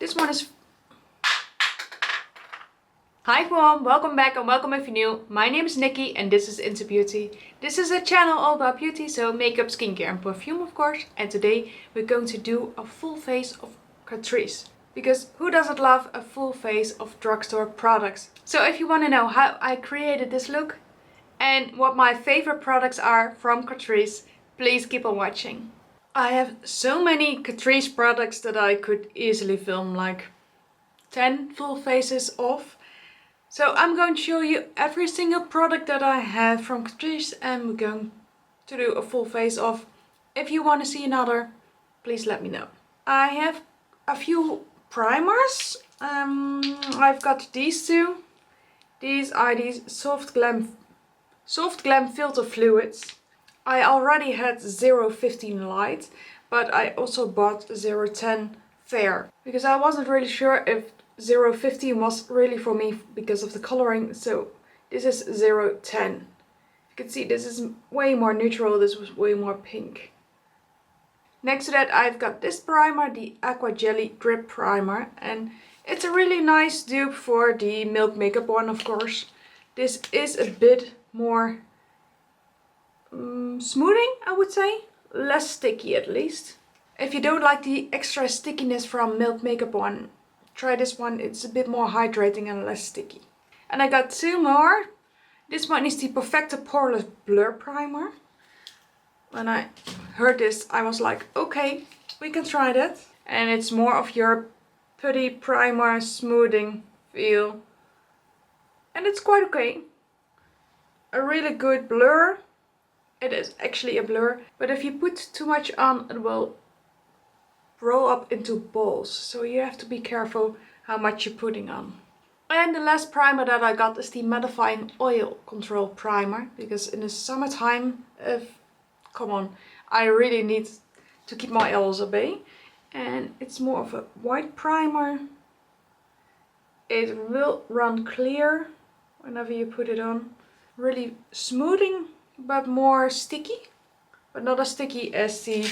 This one is... Hi everyone, welcome back and welcome if you're new. My name is Nikki and this is Into Beauty. This is a channel all about beauty, so makeup, skincare and perfume of course. And today we're going to do a full face of Catrice. Because who doesn't love a full face of drugstore products? So if you want to know how I created this look and what my favorite products are from Catrice, please keep on watching. I have so many Catrice products that I could easily film like 10 full faces of. So I'm going to show you every single product that I have from Catrice and we're going to do a full face of. If you want to see another, please let me know. I have a few primers. I've got these two. These are these Soft Glam filter fluids. I already had 015 light, but I also bought 010 fair because I wasn't really sure if 015 was really for me because of the coloring, so this is 010. You can see this is way more neutral, this was way more pink. Next to that I've got this primer, the Aqua Jelly Drip Primer, and it's a really nice dupe for the Milk Makeup one of course. This is a bit more smoothing, I would say, less sticky at least. If you don't like the extra stickiness from Milk Makeup one, try this one, it's a bit more hydrating and less sticky. And I got two more. This one is the Perfector Poreless Blur Primer. When I heard this, I was like, okay, we can try that. And it's more of your putty primer smoothing feel. And it's quite okay. A really good blur. It is actually a blur. But if you put too much on, it will roll up into balls, so you have to be careful how much you're putting on. And the last primer that I got is the Mattifier Oil Controle primer, because in the summertime, come on, I really need to keep my oils at bay. And it's more of a white primer. It will run clear whenever you put it on. Really smoothing, but more sticky, but not as sticky as the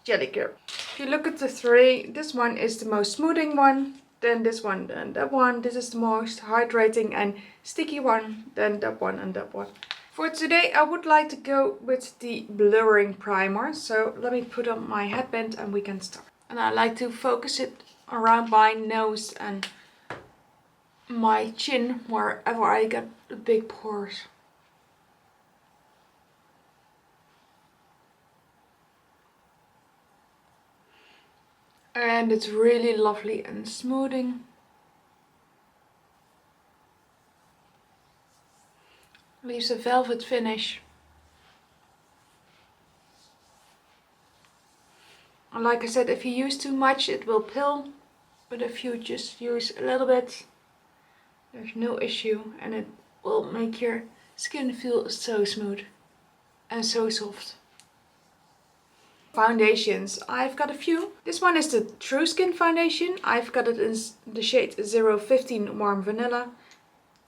Jelly Curl. If you look at the three, this one is the most smoothing one, then this one, then that one. This is the most hydrating and sticky one, then that one and that one. For today I would like to go with the blurring primer, so let me put on my headband and we can start. And I like to focus it around my nose and my chin, wherever I get the big pores. And it's really lovely and smoothing. Leaves a velvet finish. And like I said, if you use too much it will pill. But if you just use a little bit, there's no issue. And it will make your skin feel so smooth and so soft. Foundations, I've got a few. This one is the True Skin foundation. I've got it in the shade 015 Warm Vanilla.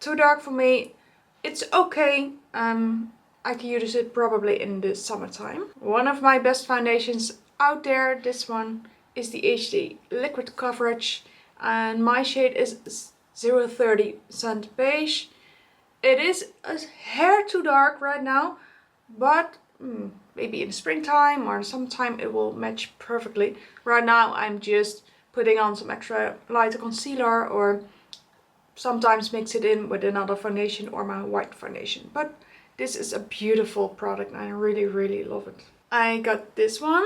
Too dark for me. It's okay. I can use it probably in the summertime. One of my best foundations out there, this one, is the HD Liquid Coverage. And my shade is 030 Sand Beige. It is a hair too dark right now, but maybe in springtime or sometime it will match perfectly. Right now I'm just putting on some extra lighter concealer or sometimes mix it in with another foundation or my white foundation. But this is a beautiful product and I really love it. I got this one.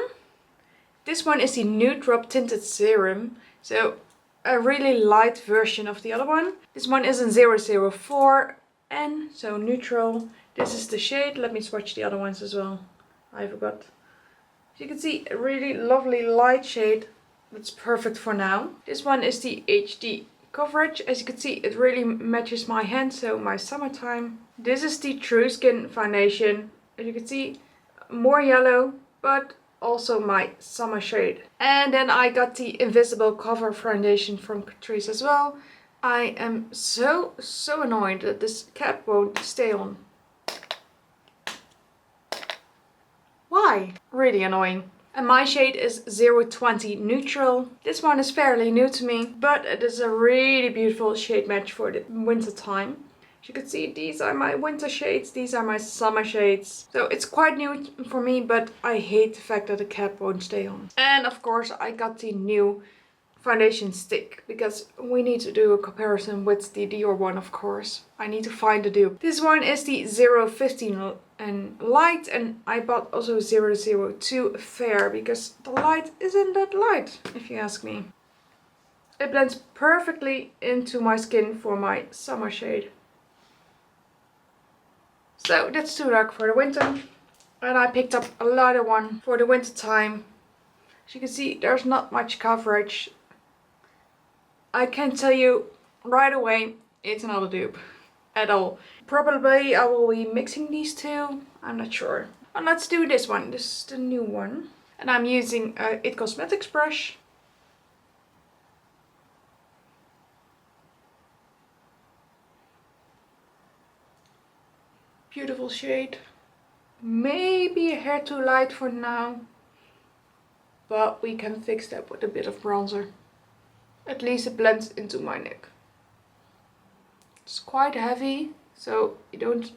This one is the Nude Drop Tinted Serum. So a really light version of the other one. This one is in 004 and so neutral. This is the shade. Let me swatch the other ones as well. I forgot. As you can see, a really lovely light shade. That's perfect for now. This one is the HD Coverage. As you can see, it really matches my hand, so my summertime. This is the True Skin foundation. As you can see, more yellow, but also my summer shade. And then I got the Invisible Cover Foundation from Catrice as well. I am so annoyed that this cap won't stay on. Why? Really annoying. And my shade is 020 Neutral. This one is fairly new to me, but it is a really beautiful shade match for the winter time. As you can see, these are my winter shades, these are my summer shades. So it's quite new for me, but I hate the fact that the cap won't stay on. And of course I got the new foundation stick, because we need to do a comparison with the Dior one, of course. I need to find the dupe. This one is the 015 and light, and I bought also 002 fair, because the light isn't that light, if you ask me. It blends perfectly into my skin for my summer shade. So that's too dark for the winter. And I picked up a lighter one for the winter time. As you can see, there's not much coverage. I can tell you right away, it's not a dupe at all. Probably I will be mixing these two, I'm not sure. But let's do this one, this is the new one. And I'm using a It Cosmetics brush. Beautiful shade. Maybe a hair too light for now, but we can fix that with a bit of bronzer. At least it blends into my neck. It's quite heavy, so you don't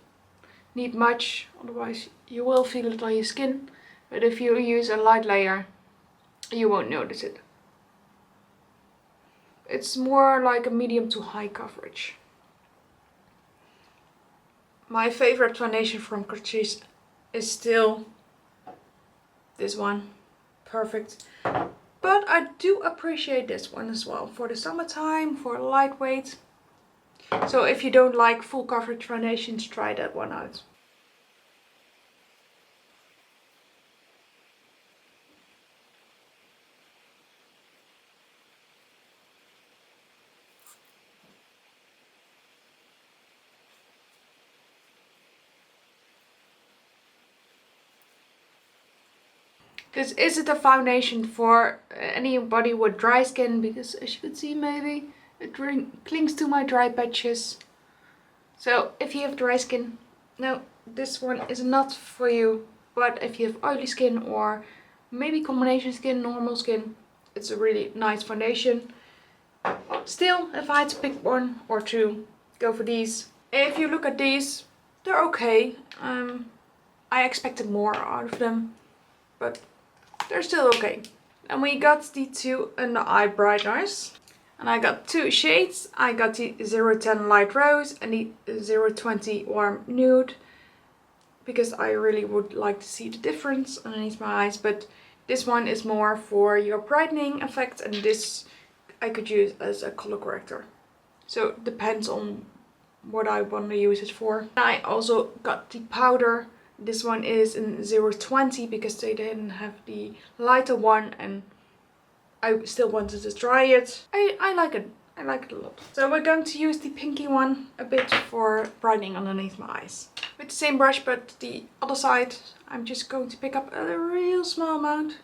need much, otherwise you will feel it on your skin. But if you use a light layer, you won't notice it. It's more like a medium to high coverage. My favorite foundation from Catrice is still this one. Perfect. But I do appreciate this one as well for the summertime, for lightweight. So if you don't like full coverage foundations, try that one out. This isn't a foundation for anybody with dry skin, because as you can see, maybe it clings to my dry patches. So if you have dry skin, no, this one is not for you. But if you have oily skin or maybe combination skin, normal skin, it's a really nice foundation. Still, if I had to pick one or two, go for these. If you look at these, they're okay. I expected more out of them, but they're still okay. And we got the two under eye brighteners. And I got two shades. I got the 010 Light Rose and the 020 Warm Nude. Because I really would like to see the difference underneath my eyes. But this one is more for your brightening effect. And this I could use as a color corrector. So it depends on what I want to use it for. I also got the powder. This one is in 020 because they didn't have the lighter one, and I still wanted to try it. I like it. I like it a lot. So we're going to use the pinky one a bit for brightening underneath my eyes. With the same brush, but the other side, I'm just going to pick up a real small amount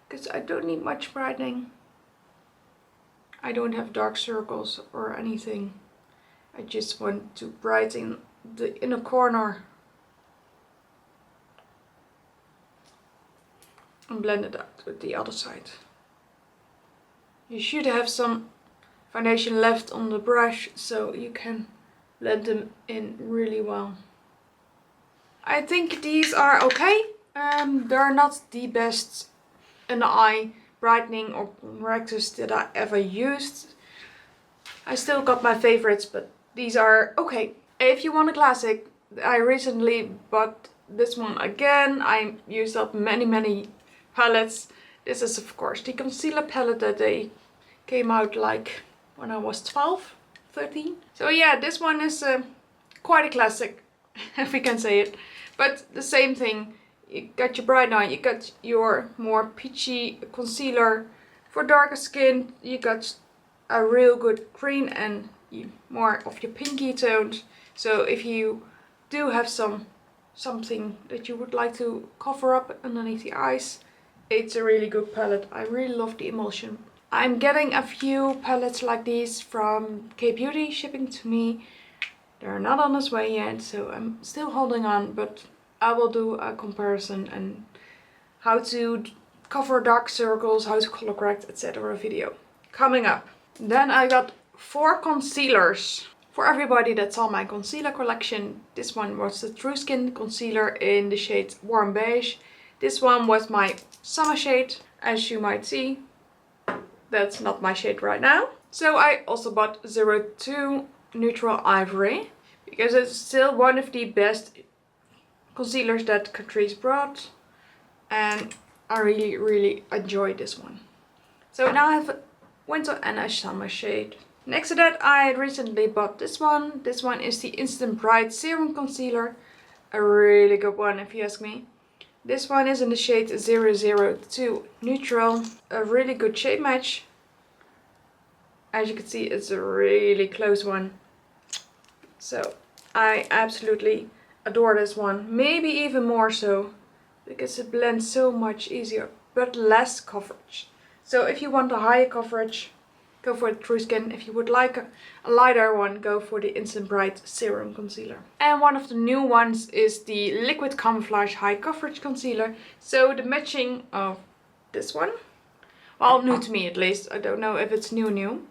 because I don't need much brightening. I don't have dark circles or anything. I just want to brighten the inner corner and blend it out with the other side. You should have some foundation left on the brush so you can blend them in really well. I think these are okay. They're not the best under eye brightening or correctors that I ever used. I still got my favorites, but these are okay. If you want a classic, I recently bought this one again. I used up many palettes. This is of course the concealer palette that they came out like when I was 12, 13. So yeah, this one is quite a classic, if we can say it. But the same thing, you got your brightener, you got your more peachy concealer. For darker skin, you got a real good green and more of your pinky toned. So if you do have something that you would like to cover up underneath the eyes, it's a really good palette. I really love the emulsion. I'm getting a few palettes like these from K-Beauty shipping to me. They're not on its way yet, so I'm still holding on, but I will do a comparison and how to cover dark circles, how to color correct, etc. video coming up. Then I got 4 concealers. For everybody that saw my concealer collection, this one was the True Skin concealer in the shade Warm Beige. This one was my summer shade. As you might see, that's not my shade right now. So I also bought 02 Neutral Ivory, because it's still one of the best concealers that Catrice brought. And I really enjoyed this one. So now I have a winter and a summer shade. Next to that, I recently bought this one. This one is the Instant Bright Serum Concealer. A really good one if you ask me. This one is in the shade 002 Neutral. A really good shade match. As you can see, it's a really close one. So I absolutely adore this one. Maybe even more so, because it blends so much easier, but less coverage. So if you want a higher coverage, go for the True Skin. If you would like a lighter one, go for the Instant Bright Serum Concealer. And one of the new ones is the Liquid Camouflage High Coverage Concealer. So the matching of this one, well, new to me at least, I don't know if it's new.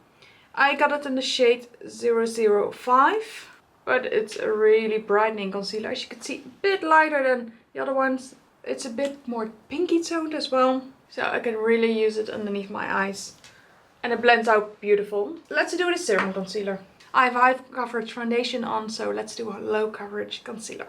I got it in the shade 005, but it's a really brightening concealer. As you can see, a bit lighter than the other ones. It's a bit more pinky toned as well, so I can really use it underneath my eyes. And it blends out beautiful. Let's do the serum concealer. I have high coverage foundation on, so let's do a low coverage concealer.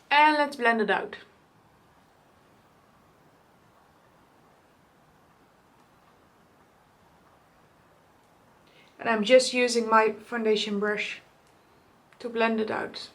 And let's blend it out. And I'm just using my foundation brush to blend it out.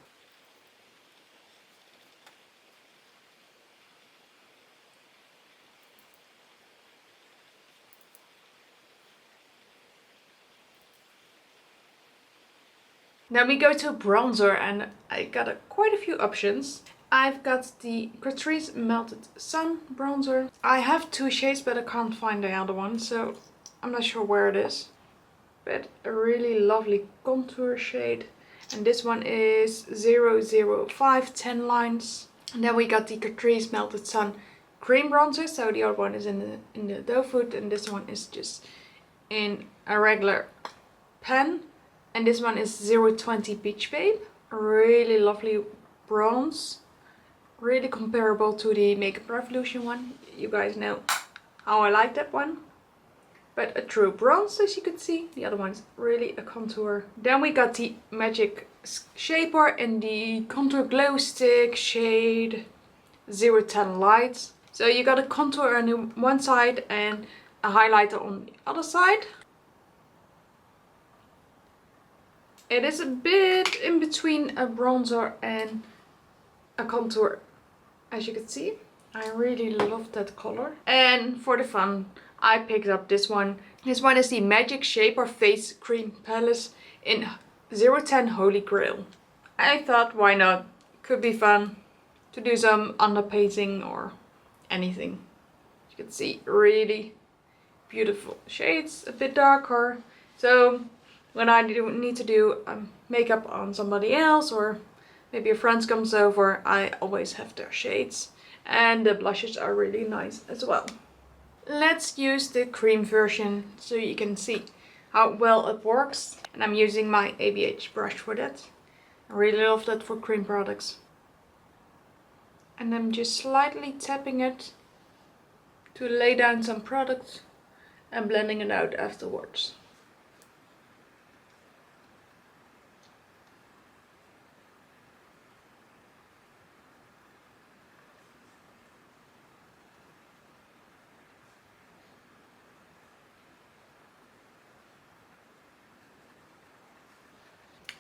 Then we go to bronzer, and I got quite a few options. I've got the Catrice Melted Sun bronzer. I have 2 shades, but I can't find the other one, so I'm not sure where it is. But a really lovely contour shade. And this one is 005 10 lines. And then we got the Catrice Melted Sun cream bronzer. So the other one is in the doe foot, and this one is just in a regular pen. And this one is 020 Beach Babe. A really lovely bronze. Really comparable to the Makeup Revolution one. You guys know how I like that one. But a true bronze, as you can see. The other one's really a contour. Then we got the Magic Shaper in the Contour Glow Stick shade 010 Light. So you got a contour on one side and a highlighter on the other side. It is a bit in between a bronzer and a contour, as you can see. I really love that color. And for the fun, I picked up this one. This one is the Magic Shaper Face Cream Palette in 010 Holy Grail. I thought, why not? Could be fun to do some underpainting or anything. You can see really beautiful shades, a bit darker. So when I need to do makeup on somebody else, or maybe a friend comes over, I always have their shades. And the blushes are really nice as well. Let's use the cream version so you can see how well it works. And I'm using my ABH brush for that. I really love that for cream products. And I'm just slightly tapping it to lay down some product and blending it out afterwards.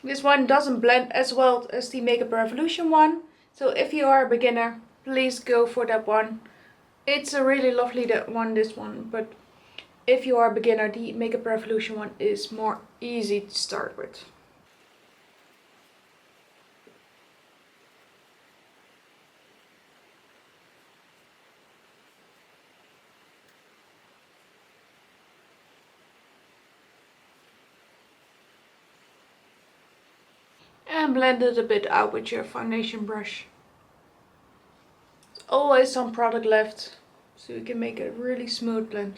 This one doesn't blend as well as the Makeup Revolution one. So if you are a beginner, please go for that one. It's a really lovely one, this one. But if you are a beginner, the Makeup Revolution one is more easy to start with. And blend it a bit out with your foundation brush. There's always some product left, so you can make a really smooth blend.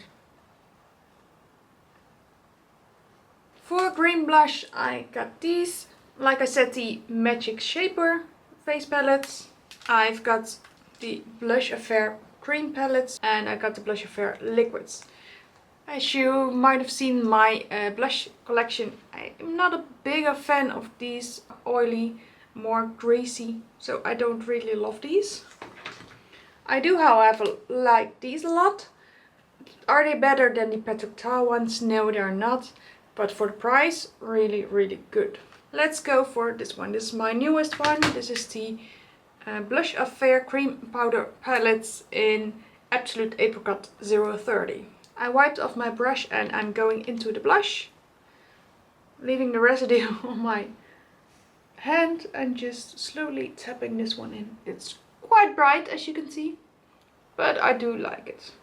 For green blush, I got these. Like I said, the Magic Shaper face palettes. I've got the Blush Affair cream palettes, and I got the Blush Affair liquids. As you might have seen my blush collection, I'm not a bigger fan of these oily, more greasy, so I don't really love these. I do, however, like these a lot. Are they better than the Perfector ones? No, they're not. But for the price, really, really good. Let's go for this one. This is my newest one. This is the Blush Affair Cream Powder Palettes in Absolute Apricot 030. I wiped off my brush and I'm going into the blush, leaving the residue on my hand and just slowly tapping this one in. It's quite bright, as you can see, but I do like it.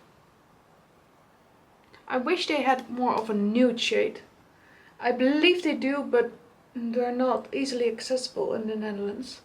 I wish they had more of a nude shade. I believe they do, but they're not easily accessible in the Netherlands.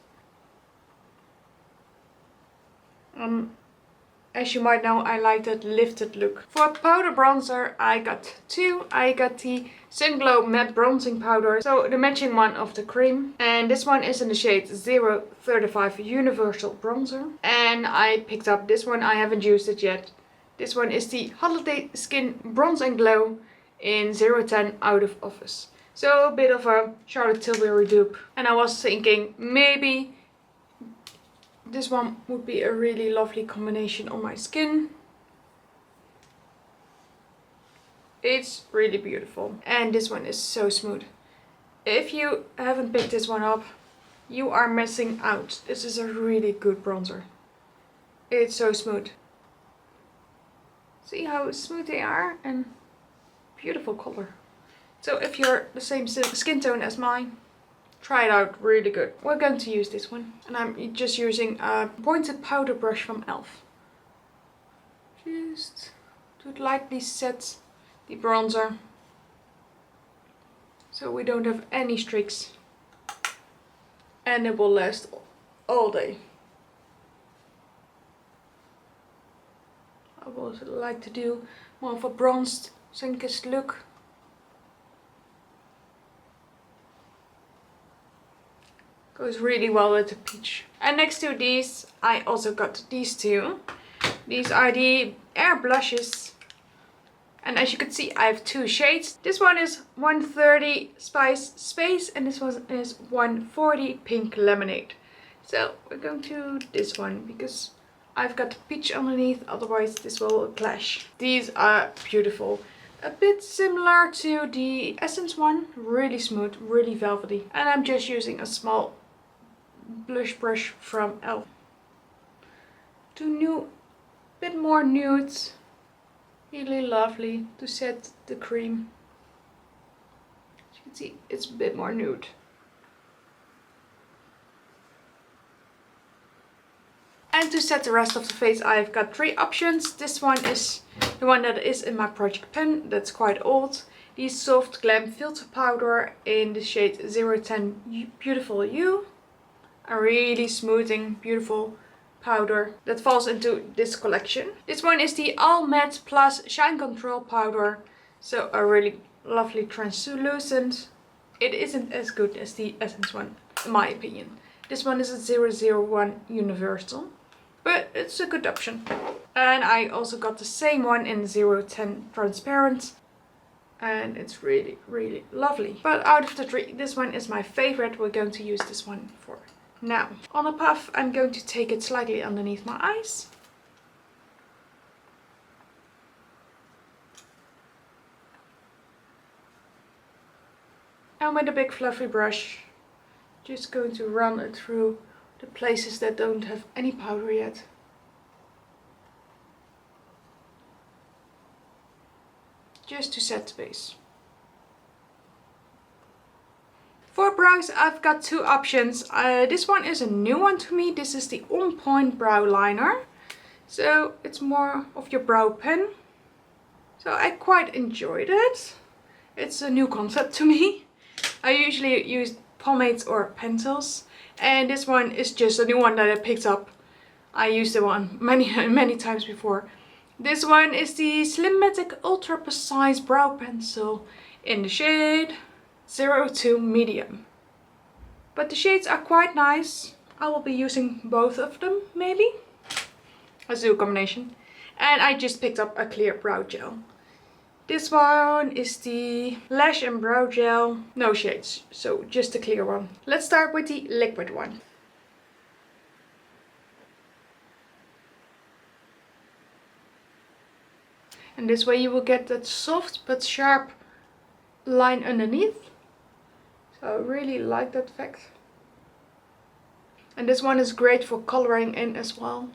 As you might know, I like that lifted look. For powder bronzer, I got two. I got the Sun Glow Matte Bronzing Powder, so the matching one of the cream. And this one is in the shade 035 Universal Bronzer. And I picked up this one, I haven't used it yet. This one is the Holiday Skin Bronze and Glow in 010 Out of Office. So a bit of a Charlotte Tilbury dupe. And I was thinking maybe this one would be a really lovely combination on my skin. It's really beautiful. And this one is so smooth. If you haven't picked this one up, you are missing out. This is a really good bronzer. It's so smooth. See how smooth they are, and beautiful color. So if you're the same skin tone as mine, try it out, really good. We're going to use this one. And I'm just using a pointed powder brush from e.l.f. Just to lightly set the bronzer, so we don't have any streaks. And it will last all day. I would like to do more of a bronzed, sun-kissed look. Goes really well with the peach. And next to these, I also got these two. These are the Air Blushes. And as you can see, I have two shades. This one is 130 Spice Space and this one is 140 Pink Lemonade. So we're going to this one because I've got the peach underneath, otherwise this will clash. These are beautiful. A bit similar to the Essence one. Really smooth, really velvety. And I'm just using a small blush brush from e.l.f. to bit more nudes. Really lovely to set the cream. As you can see, it's a bit more nude. And to set the rest of the face, I've got three options. This one is the one that is in my project pen, that's quite old. The Soft Glam Filter Powder in the shade 010 Beautiful You. A really smoothing, beautiful powder that falls into this collection. This one is the All Matte Plus Shine Control Powder. So a really lovely translucent. It isn't as good as the Essence one, in my opinion. This one is a 001 Universal, but it's a good option. And I also got the same one in 010 Transparent. And it's really, really lovely. But out of the three, this one is my favorite. We're going to use this one for now. On a puff, I'm going to take it slightly underneath my eyes. And with a big fluffy brush, just going to run it through the places that don't have any powder yet. Just to set the base. For brows, I've got two options. This one is a new one to me. This is the On Point Brow Liner. So it's more of your brow pen. So I quite enjoyed it. It's a new concept to me. I usually use pomades or pencils. And this one is just a new one that I picked up. I used the one many times before. This one is the Slimmatic Ultra Precise Brow Pencil in the shade 02 Medium. But the shades are quite nice. I will be using both of them maybe. Let's do a combination. And I just picked up a clear brow gel. This one is the Lash and Brow Gel. No shades, so just a clear one. Let's start with the liquid one. And this way you will get that soft but sharp line underneath. So I really like that effect. And this one is great for coloring in as well.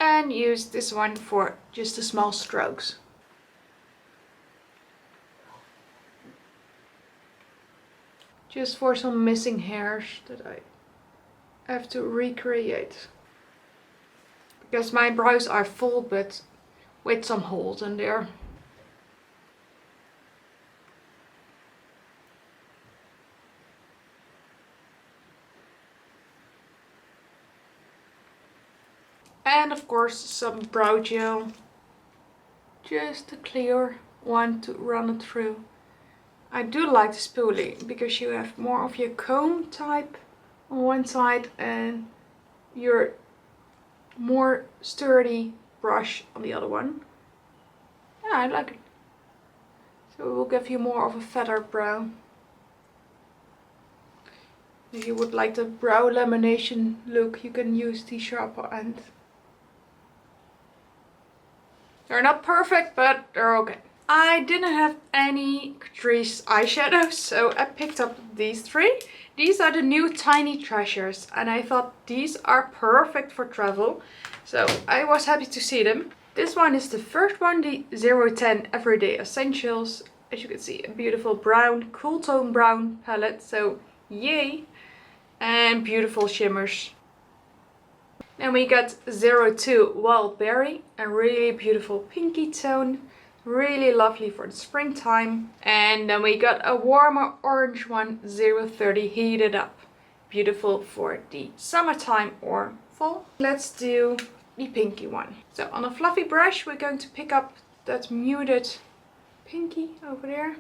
And use this one for just the small strokes. Just for some missing hairs that I have to recreate. Because my brows are full but with some holes in there. And of course some brow gel. Just a clear one to run it through. I do like the spoolie because you have more of your comb type on one side and your more sturdy brush on the other one. Yeah, I like it. So it will give you more of a feather brow. If you would like the brow lamination look, you can use the sharper end. They're not perfect, but they're okay. I didn't have any Catrice eyeshadows, so I picked up these three. These are the new Tiny Treasures, and I thought these are perfect for travel. So I was happy to see them. This one is the first one, the 010 Everyday Essentials. As you can see, a beautiful brown, cool tone brown palette, so yay! And beautiful shimmers. Then we got 02 Wild Berry, a really beautiful pinky tone. Really lovely for the springtime. And then we got a warmer orange one, 030 Heated Up. Beautiful for the summertime or fall. Let's do the pinky one. So on a fluffy brush we're going to pick up that muted pinky over there.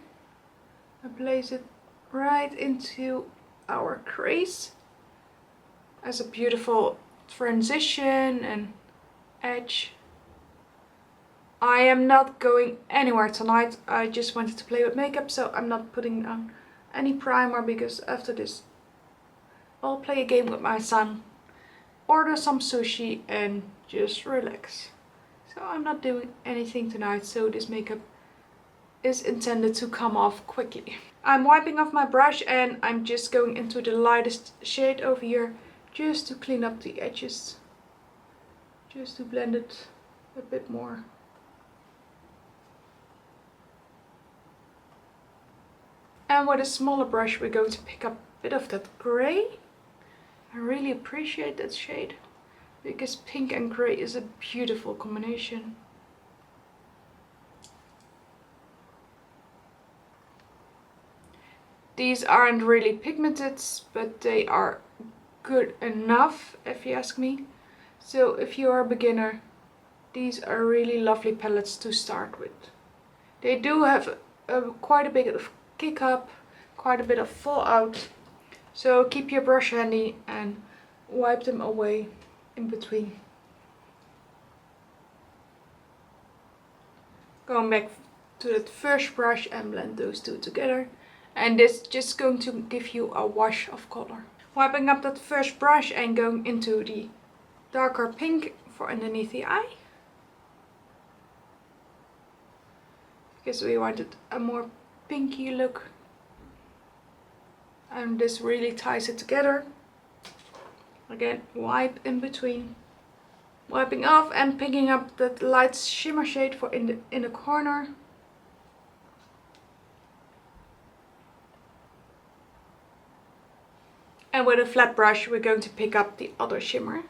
And place it right into our crease. As a beautiful transition and edge. I am not going anywhere tonight. I just wanted to play with makeup, so I'm not putting on any primer because after this I'll play a game with my son, order some sushi and just relax. So I'm not doing anything tonight, so this makeup is intended to come off quickly. I'm wiping off my brush and I'm just going into the lightest shade over here just to clean up the edges. Just to blend it a bit more. And with a smaller brush we're going to pick up a bit of that grey. I really appreciate that shade because pink and grey is a beautiful combination. These aren't really pigmented, but they are good enough if you ask me. So if you are a beginner, these are really lovely palettes to start with. They do have quite a bit of kick up, quite a bit of fallout, so keep your brush handy and wipe them away in between. Going back to that first brush and blend those two together, and this is just going to give you a wash of color. Wiping up that first brush and going into the darker pink for underneath the eye, because we wanted a more pinky look, and this really ties it together. Again, wipe in between, wiping off and picking up that light shimmer shade for in the corner. And with a flat brush we're going to pick up the other shimmer.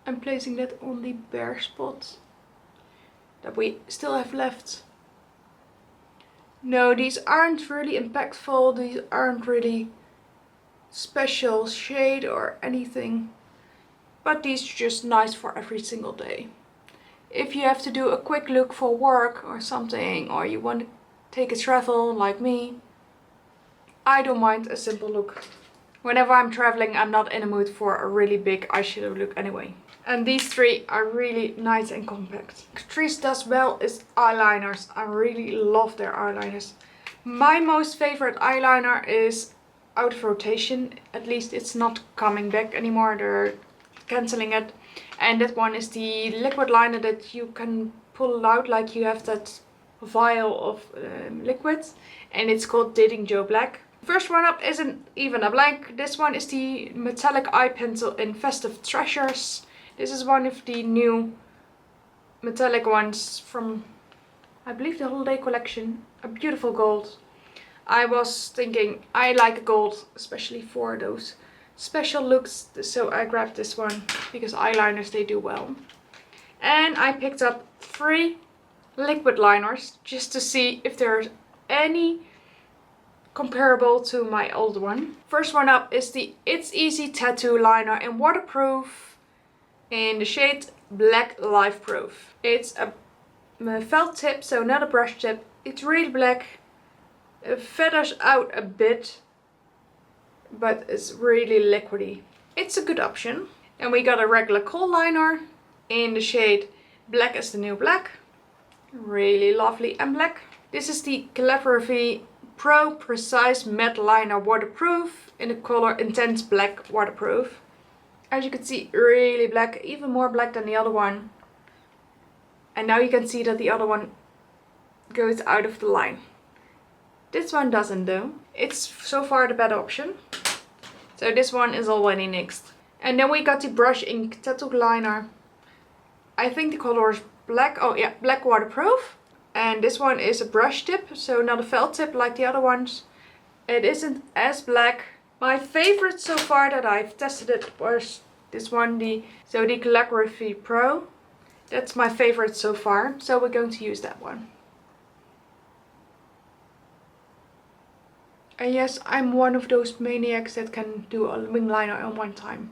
I'm placing that on the bare spot that we still have left. No, these aren't really impactful, these aren't really special shade or anything. But these are just nice for every single day. If you have to do a quick look for work or something, or you want to take a travel like me, I don't mind a simple look. Whenever I'm traveling, I'm not in the mood for a really big eyeshadow look anyway. And these three are really nice and compact. Catrice does well is eyeliners. I really love their eyeliners. My most favorite eyeliner is out of rotation. At least it's not coming back anymore. They're cancelling it. And that one is the liquid liner that you can pull out like you have that vial of liquid. And it's called Dating Joe Black. First one up isn't even a blank. This one is the metallic eye pencil in Festive Treasures. This is one of the new metallic ones from, I believe, the holiday collection. A beautiful gold. I was thinking I like gold, especially for those special looks. So I grabbed this one because eyeliners, they do well. And I picked up 3 liquid liners just to see if there's any comparable to my old one. First one up is the It's Easy Tattoo Liner in Waterproof in the shade Black Life Proof. It's a felt tip, so not a brush tip. It's really black. It feathers out a bit, but it's really liquidy. It's a good option. And we got a regular kohl liner in the shade Black is the New Black. Really lovely and black. This is the Calligraphy Pro Precise Matte Liner Waterproof in the color Intense Black Waterproof. As you can see, really black, even more black than the other one. And now you can see that the other one goes out of the line. This one doesn't though. It's so far the better option. So this one is already next. And then we got the Brush Ink Tattoo Liner. I think the color is black. Oh yeah, black waterproof. And this one is a brush tip, so not a felt tip like the other ones. It isn't as black. My favorite so far that I've tested it was this one, the Calligraphy Pro. That's my favorite so far, so we're going to use that one. And yes, I'm one of those maniacs that can do a wing liner in one time.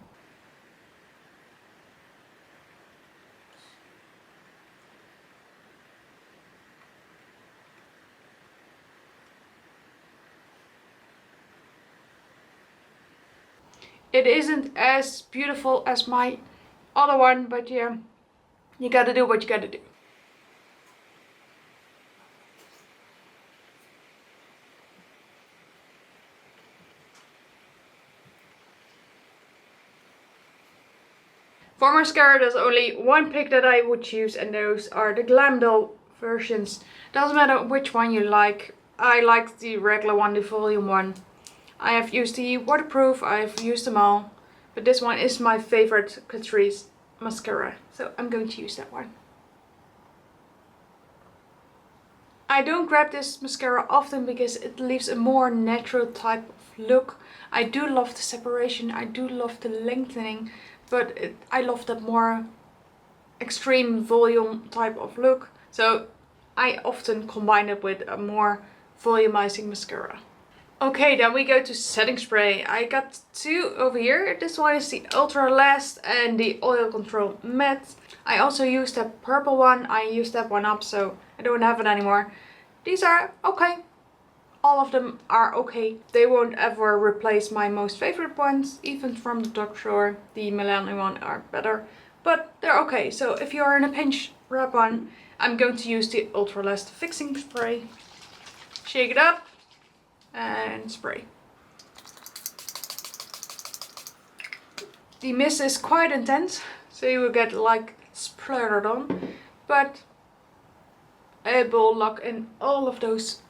It isn't as beautiful as my other one, but yeah, you gotta do what you gotta do. For mascara, there's only one pick that I would choose, and those are the Glam versions. Doesn't matter which one you like. I like the regular one, the volume one. I have used the waterproof, I've used them all. But this one is my favorite Catrice mascara. So I'm going to use that one. I don't grab this mascara often because it leaves a more natural type of look. I do love the separation, I do love the lengthening. But I love that more extreme volume type of look. So I often combine it with a more volumizing mascara. Okay, then we go to setting spray. I got 2 over here. This one is the Ultra Last and the Oil Control Matte. I also used that purple one. I used that one up, so I don't have it anymore. These are okay. All of them are okay. They won't ever replace my most favorite ones. Even from the Drugstore, the Millennium one are better. But they're okay. So if you're in a pinch, grab one. I'm going to use the Ultra Last Fixing Spray. Shake it up. And spray. The mist is quite intense, so you will get like spluttered on, but it will lock in all of those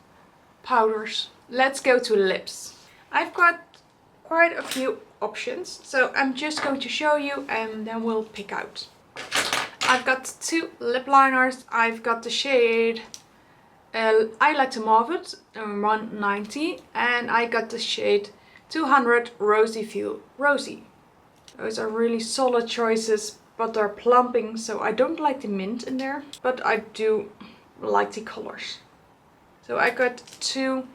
powders. Let's go to lips. I've got quite a few options, so I'm just going to show you and then we'll pick out. I've got 2 lip liners. I've got the shade I like to mauve it, 190, and I got the shade 200 Rosy Feel Rosy. Those are really solid choices, but they're plumping, so I don't like the mint in there, but I do like the colors. So I got 2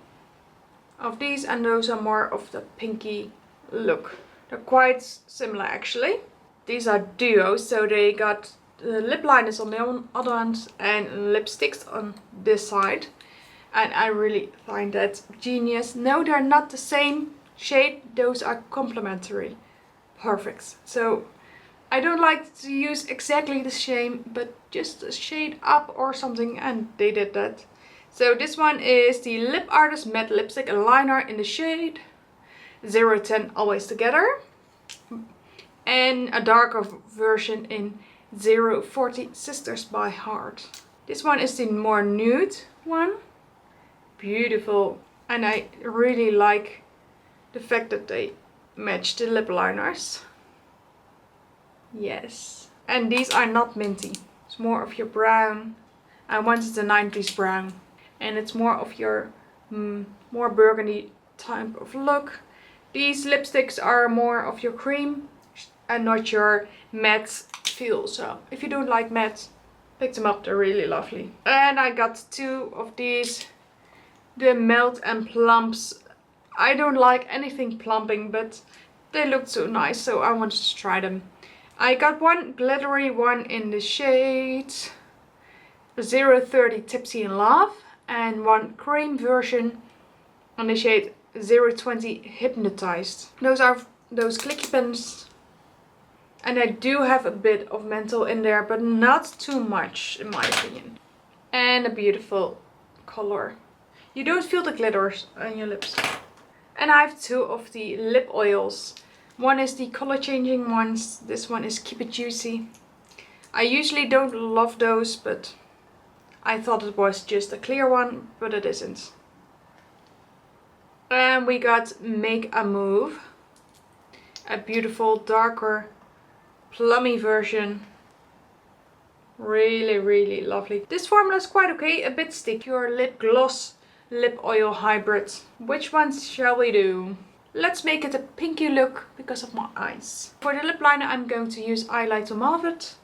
of these, and those are more of the pinky look. They're quite similar actually. These are duos, so they got lip liners on the other end and lipsticks on this side. And I really find that genius. No, they're not the same shade, those are complementary. Perfect. So I don't like to use exactly the same, but just a shade up or something, and they did that. So this one is the Lip Artist Matte Lipstick and Liner in the shade 010 Always Together. And a darker version in 040 Sisters by Heart. This one is the more nude one. Beautiful. And I really like the fact that they match the lip liners. Yes. And these are not minty. It's more of your brown. I wanted the 90s brown. And it's more of your more burgundy type of look. These lipsticks are more of your cream and not your matte feel. So if you don't like matte, pick them up, they're really lovely. And I got 2 of these, the Melt and Plumps. I don't like anything plumping, but they looked so nice, so I wanted to try them. I got one glittery one in the shade 030 Tipsy in Love, and one cream version on the shade 020 Hypnotized. Those are those clicky pens, and I do have a bit of menthol in there, but not too much in my opinion. And a beautiful color. You don't feel the glitters on your lips. And I have 2 of the lip oils. One is the color changing ones. This one is Keep It Juicy. I usually don't love those, but I thought it was just a clear one, but it isn't. And we got Make a Move. A beautiful darker plummy version. Really, really lovely. This formula is quite okay, a bit sticky. Your lip gloss, lip oil hybrid. Which ones shall we do? Let's make it a pinky look because of my eyes. For the lip liner I'm going to use I Like to Mauve It.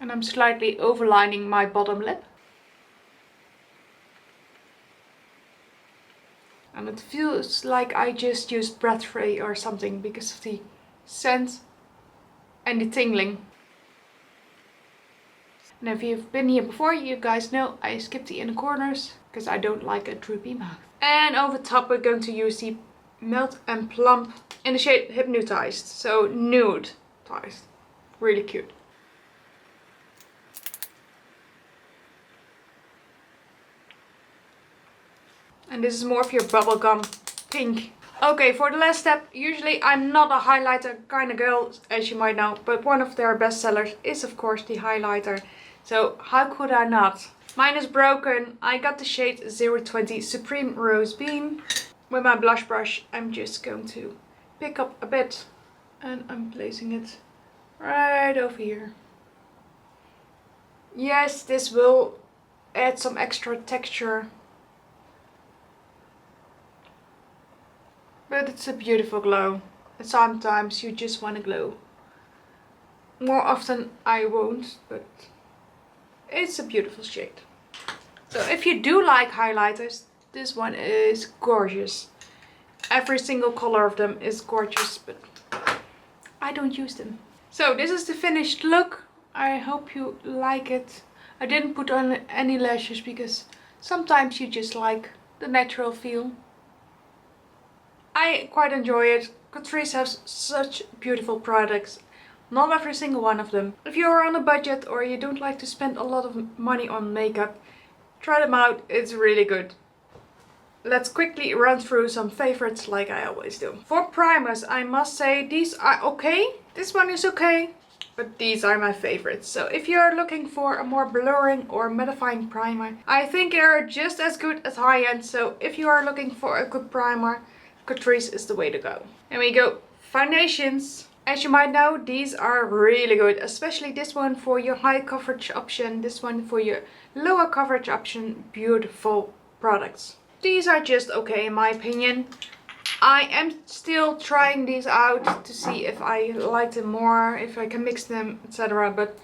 And I'm slightly overlining my bottom lip. And it feels like I just used breath spray or something because of the scent and the tingling. And if you've been here before, you guys know I skip the inner corners because I don't like a droopy mouth. And over top we're going to use the Melt and Plump in the shade Hypnotized. So nude ties. Really cute. And this is more of your bubblegum pink. Okay, for the last step, usually I'm not a highlighter kind of girl, as you might know, but one of their best sellers is of course the highlighter. So how could I not? Mine is broken. I got the shade 020 Supreme Rose Beam. With my blush brush, I'm just going to pick up a bit and I'm placing it right over here. Yes, this will add some extra texture. But it's a beautiful glow. And sometimes you just want to glow. More often I won't, but it's a beautiful shade. So if you do like highlighters, this one is gorgeous. Every single color of them is gorgeous, but I don't use them. So this is the finished look. I hope you like it. I didn't put on any lashes because sometimes you just like the natural feel. I quite enjoy it. Catrice has such beautiful products. Not every single one of them. If you are on a budget or you don't like to spend a lot of money on makeup, try them out. It's really good. Let's quickly run through some favorites like I always do. For primers, I must say these are okay. This one is okay, but these are my favorites. So if you're looking for a more blurring or mattifying primer, I think they're just as good as high-end. So if you are looking for a good primer, Catrice is the way to go. And we go foundations. As you might know, these are really good, especially this one for your high coverage option, this one for your lower coverage option. Beautiful products. These are just okay in my opinion. I am still trying these out to see if I like them more, if I can mix them, etc. But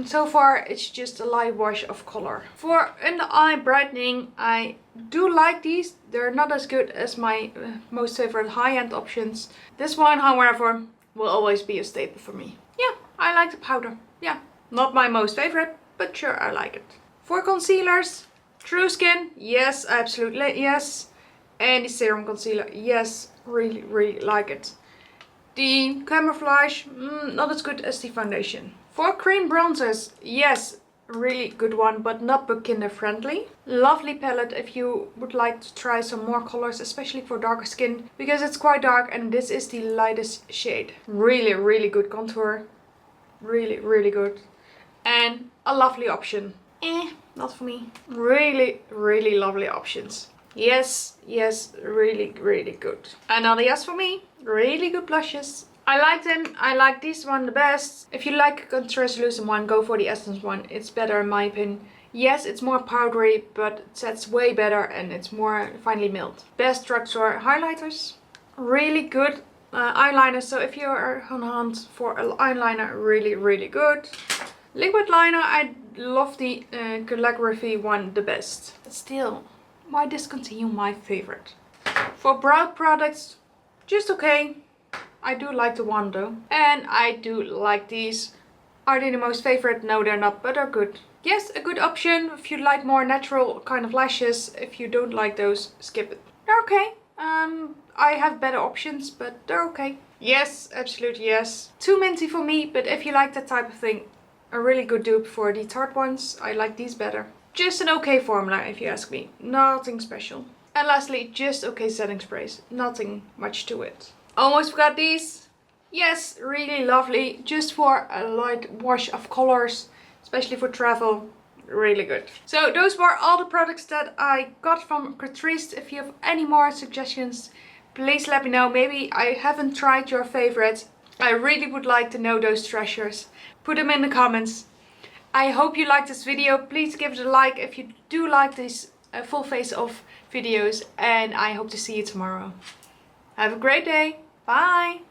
so far it's just a light wash of color. For under eye brightening, I do like these. They're not as good as my most favorite high-end options. This one, however, will always be a staple for me. Yeah, I like the powder. Yeah, not my most favorite, but sure, I like it. For concealers, True Skin, yes, absolutely, yes. And the Serum concealer, yes, really, really like it. The Camouflage, not as good as the foundation. For cream bronzers, yes, really good one, but not beginner friendly. Lovely palette if you would like to try some more colors, especially for darker skin, because it's quite dark and this is the lightest shade. Really, really good contour. Really, really good. And a lovely option. Not for me. Really, really lovely options. Yes, yes, really, really good. Another yes for me. Really good blushes. I like them. I like this one the best. If you like a translucent one, go for the Essence one. It's better in my opinion. Yes, it's more powdery, but it sets way better and it's more finely milled. Best Drugstore highlighters. Really good eyeliner. So if you're on hunt for an eyeliner, really, really good. Liquid liner, I love the calligraphy one the best. But still, why discontinue my favorite? For brow products, just okay. I do like the one though. And I do like these. Are they the most favorite? No, they're not, but they're good. Yes, a good option if you like more natural kind of lashes. If you don't like those, skip it. They're okay. I have better options, but they're okay. Yes, absolutely yes. Too minty for me, but if you like that type of thing, a really good dupe for the Tarte ones. I like these better. Just an okay formula if you ask me. Nothing special. And lastly, just okay setting sprays. Nothing much to it. Almost forgot these. Yes, really lovely. Just for a light wash of colors, especially for travel. Really good. So those were all the products that I got from Catrice. If you have any more suggestions, please let me know. Maybe I haven't tried your favorite. I really would like to know those treasures. Put them in the comments. I hope you liked this video. Please give it a like if you do like these full face off videos. And I hope to see you tomorrow. Have a great day. Bye.